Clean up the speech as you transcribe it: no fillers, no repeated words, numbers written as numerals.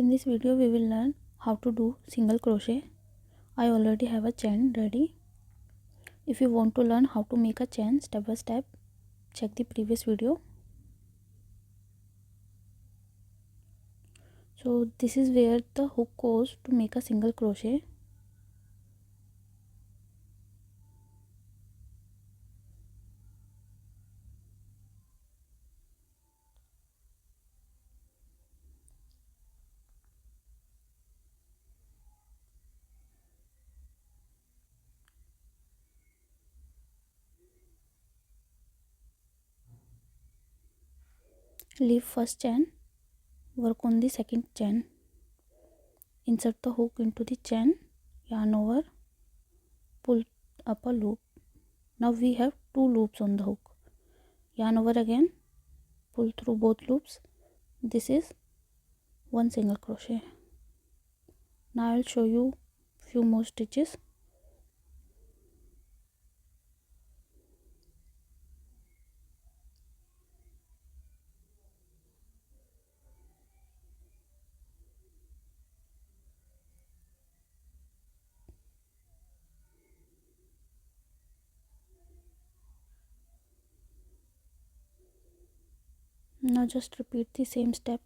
In this video we will learn how to do single crochet. I already have a chain ready. If you want to learn how to make a chain step by step, check the previous video. So this is where the hook goes to make a single crochet. Leave first chain, work on the second chain, insert the hook into the chain, yarn over, pull up a loop. Now we have two loops on the hook. Yarn over again, pull through both loops. This is one single crochet. Now I will show you few more stitches. Now just repeat the same step.